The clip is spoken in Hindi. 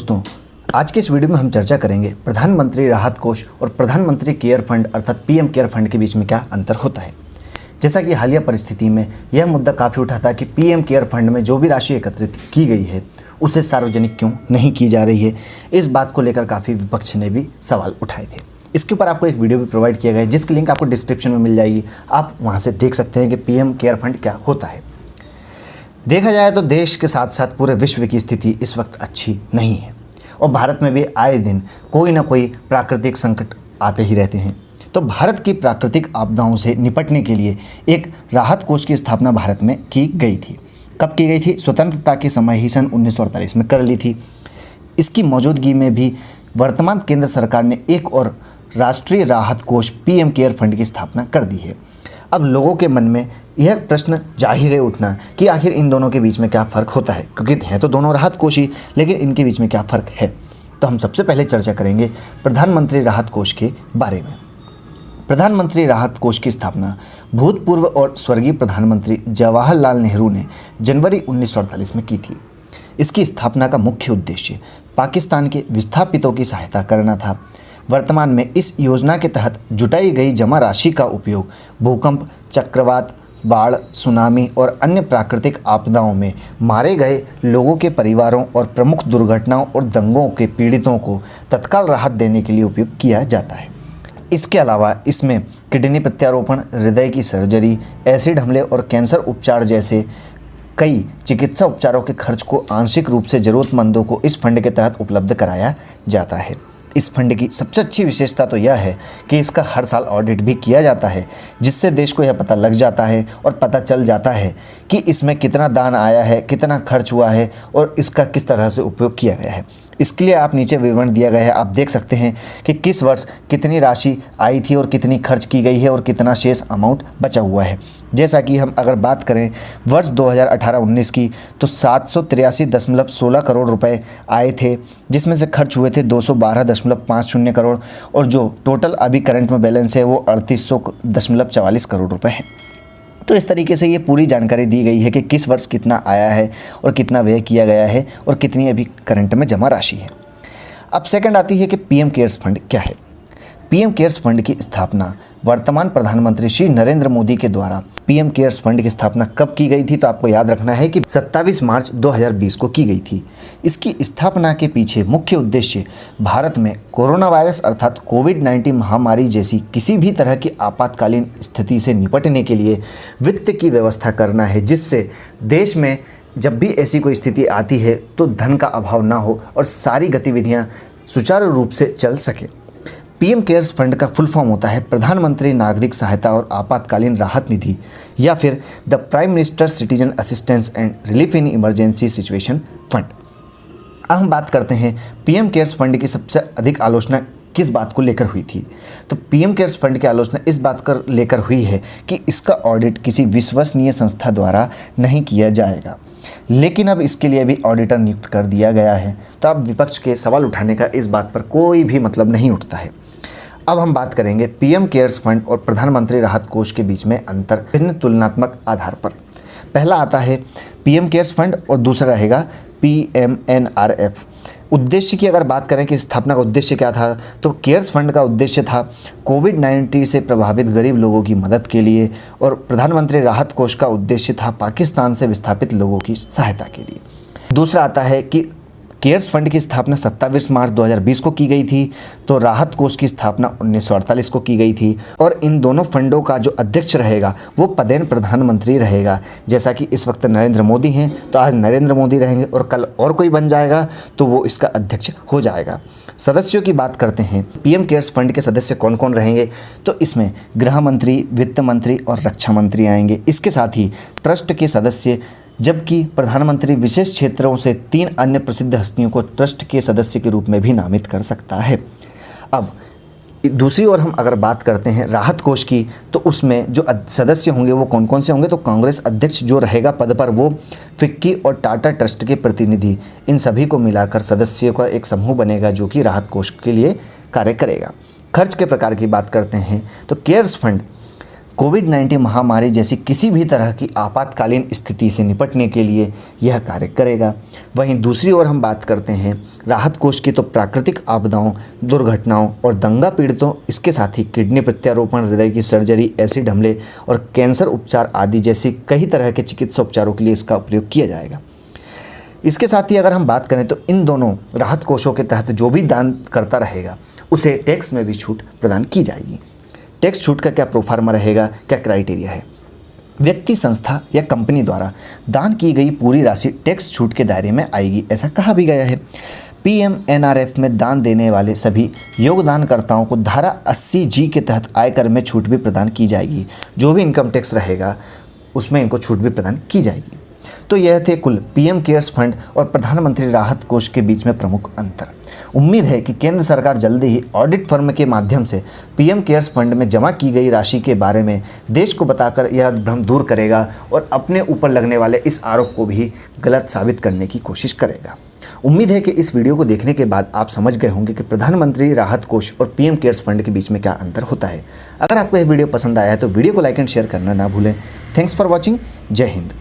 दोस्तों, आज के इस वीडियो में हम चर्चा करेंगे प्रधानमंत्री राहत कोष और प्रधानमंत्री केयर फंड अर्थात पीएम केयर फंड के बीच में क्या अंतर होता है। जैसा कि हालिया परिस्थिति में यह मुद्दा काफ़ी उठा था कि पीएम केयर फंड में जो भी राशि एकत्रित की गई है उसे सार्वजनिक क्यों नहीं की जा रही है। इस बात को लेकर काफ़ी विपक्ष ने भी सवाल उठाए थे। इसके ऊपर आपको एक वीडियो भी प्रोवाइड किया गया है जिसकी लिंक आपको डिस्क्रिप्शन में मिल जाएगी। आप वहाँ से देख सकते हैं कि पीएम केयर फंड क्या होता है। देखा जाए तो देश के साथ साथ पूरे विश्व की स्थिति इस वक्त अच्छी नहीं है और भारत में भी आए दिन कोई ना कोई प्राकृतिक संकट आते ही रहते हैं। तो भारत की प्राकृतिक आपदाओं से निपटने के लिए एक राहत कोष की स्थापना भारत में की गई थी। कब की गई थी? स्वतंत्रता के समय ही सन 1948 में कर ली थी। इसकी मौजूदगी में भी वर्तमान केंद्र सरकार ने एक और राष्ट्रीय राहत कोष पीएम केयर फंड की स्थापना कर दी है। अब लोगों के मन में यह प्रश्न जाहिर है उठना कि आखिर इन दोनों के बीच में क्या फ़र्क होता है, क्योंकि हैं तो दोनों राहत कोष ही, लेकिन इनके बीच में क्या फ़र्क है। तो हम सबसे पहले चर्चा करेंगे प्रधानमंत्री राहत कोष के बारे में। प्रधानमंत्री राहत कोष की स्थापना भूतपूर्व और स्वर्गीय प्रधानमंत्री जवाहरलाल नेहरू ने जनवरी 1948 में की थी। इसकी स्थापना का मुख्य उद्देश्य पाकिस्तान के विस्थापितों की सहायता करना था। वर्तमान में इस योजना के तहत जुटाई गई जमा राशि का उपयोग भूकंप, चक्रवात, बाढ़, सुनामी और अन्य प्राकृतिक आपदाओं में मारे गए लोगों के परिवारों और प्रमुख दुर्घटनाओं और दंगों के पीड़ितों को तत्काल राहत देने के लिए उपयोग किया जाता है। इसके अलावा इसमें किडनी प्रत्यारोपण, हृदय की सर्जरी, एसिड हमले और कैंसर उपचार जैसे कई चिकित्सा उपचारों के खर्च को आंशिक रूप से ज़रूरतमंदों को इस फंड के तहत उपलब्ध कराया जाता है। इस फंड की सबसे अच्छी विशेषता तो यह है कि इसका हर साल ऑडिट भी किया जाता है, जिससे देश को यह पता लग जाता है और पता चल जाता है कि इसमें कितना दान आया है, कितना खर्च हुआ है और इसका किस तरह से उपयोग किया गया है। इसके लिए आप नीचे विवरण दिया गया है, आप देख सकते हैं कि किस वर्ष कितनी राशि आई थी और कितनी खर्च की गई है और कितना शेष अमाउंट बचा हुआ है। जैसा कि हम अगर बात करें वर्ष 2018-19 की, तो 783.16 करोड़ रुपए आए थे, जिसमें से खर्च हुए थे 212.50 करोड़ और जो टोटल अभी करंट में बैलेंस है वो 3800.44 करोड़ रुपए है। तो इस तरीके से ये पूरी जानकारी दी गई है कि किस वर्ष कितना आया है और कितना व्यय किया गया है और कितनी अभी करंट में जमा राशि है। अब सेकंड आती है कि पीएम केयर्स फंड क्या है। पीएम केयर्स फंड की स्थापना वर्तमान प्रधानमंत्री श्री नरेंद्र मोदी के द्वारा पीएम केयर्स फंड की स्थापना कब की गई थी, तो आपको याद रखना है कि 27 मार्च 2020 को की गई थी। इसकी स्थापना के पीछे मुख्य उद्देश्य भारत में कोरोना वायरस अर्थात कोविड-19 महामारी जैसी किसी भी तरह की आपातकालीन स्थिति से निपटने के लिए वित्त की व्यवस्था करना है, जिससे देश में जब भी ऐसी कोई स्थिति आती है तो धन का अभाव ना हो और सारी गतिविधियाँ सुचारू रूप से चल सके। पीएम केयर्स फंड का फुल फॉर्म होता है प्रधानमंत्री नागरिक सहायता और आपातकालीन राहत निधि या फिर the prime minister citizen assistance and relief in emergency situation fund. अब हम बात करते हैं पीएम केयर्स फंड की सबसे अधिक आलोचना किस बात को लेकर हुई थी। तो पीएम केयर्स फंड की आलोचना इस बात कर लेकर हुई है कि इसका ऑडिट किसी विश्वसनीय संस्था द्वारा नहीं किया जाएगा, लेकिन अब इसके लिए भी ऑडिटर नियुक्त कर दिया गया है। तो अब विपक्ष के सवाल उठाने का इस बात पर कोई भी मतलब नहीं उठता है। अब हम बात करेंगे पीएम केयर्स फंड और प्रधानमंत्री राहत कोष के बीच में अंतर भिन्न तुलनात्मक आधार पर। पहला आता है पीएम केयर्स फंड और दूसरा रहेगा पीएमएनआरएफ। उद्देश्य की अगर बात करें कि स्थापना का उद्देश्य क्या था, तो केयर्स फंड का उद्देश्य था कोविड-19 से प्रभावित गरीब लोगों की मदद के लिए और प्रधानमंत्री राहत कोष का उद्देश्य था पाकिस्तान से विस्थापित लोगों की सहायता के लिए। दूसरा आता है कि केयर्स फंड की स्थापना 27 मार्च 2020 को की गई थी, तो राहत कोष की स्थापना 1948 को की गई थी और इन दोनों फंडों का जो अध्यक्ष रहेगा वो पदेन प्रधानमंत्री रहेगा। जैसा कि इस वक्त नरेंद्र मोदी हैं तो आज नरेंद्र मोदी रहेंगे और कल और कोई बन जाएगा तो वो इसका अध्यक्ष हो जाएगा। सदस्यों की बात करते हैं, पीएम केयर्स फंड के सदस्य कौन कौन रहेंगे, तो इसमें गृह मंत्री, वित्त मंत्री और रक्षा मंत्री आएंगे। इसके साथ ही ट्रस्ट के सदस्य, जबकि प्रधानमंत्री विशेष क्षेत्रों से 3 अन्य प्रसिद्ध हस्तियों को ट्रस्ट के सदस्य के रूप में भी नामित कर सकता है। अब दूसरी ओर हम अगर बात करते हैं राहत कोष की, तो उसमें जो सदस्य होंगे वो कौन कौन से होंगे, तो कांग्रेस अध्यक्ष जो रहेगा पद पर वो फिक्की और टाटा ट्रस्ट के प्रतिनिधि, इन सभी को मिलाकर सदस्यों का एक समूह बनेगा जो कि राहत कोष के लिए कार्य करेगा। खर्च के प्रकार की बात करते हैं तो केयर्स फंड कोविड-19 महामारी जैसी किसी भी तरह की आपातकालीन स्थिति से निपटने के लिए यह कार्य करेगा। वहीं दूसरी ओर हम बात करते हैं राहत कोष की, तो प्राकृतिक आपदाओं, दुर्घटनाओं और दंगा पीड़ितों, इसके साथ ही किडनी प्रत्यारोपण, हृदय की सर्जरी, एसिड हमले और कैंसर उपचार आदि जैसी कई तरह के चिकित्सा उपचारों के लिए इसका उपयोग किया जाएगा। इसके साथ ही अगर हम बात करें तो इन दोनों राहत कोषों के तहत जो भी दान करता रहेगा उसे टैक्स में भी छूट प्रदान की जाएगी। टैक्स छूट का क्या प्रोफार्मा रहेगा, क्या क्राइटेरिया है? व्यक्ति, संस्था या कंपनी द्वारा दान की गई पूरी राशि टैक्स छूट के दायरे में आएगी, ऐसा कहा भी गया है। PMNRF में दान देने वाले सभी योगदानकर्ताओं को धारा 80G के तहत आयकर में छूट भी प्रदान की जाएगी। जो भी इनकम टैक्स रहेगा उसमें इनको छूट भी प्रदान की जाएगी। तो यह थे कुल PM केयर्स फंड और प्रधानमंत्री राहत कोष के बीच में प्रमुख अंतर। उम्मीद है कि केंद्र सरकार जल्दी ही ऑडिट फर्म के माध्यम से PM केयर्स फंड में जमा की गई राशि के बारे में देश को बताकर यह भ्रम दूर करेगा और अपने ऊपर लगने वाले इस आरोप को भी गलत साबित करने की कोशिश करेगा। उम्मीद है कि इस वीडियो को देखने के बाद आप समझ गए होंगे कि प्रधानमंत्री राहत कोष और PM केयर्स फंड के बीच में क्या अंतर होता है। अगर आपको यह वीडियो पसंद आया है तो वीडियो को लाइक एंड शेयर करना ना भूलें। Thanks for watching. जय हिंद।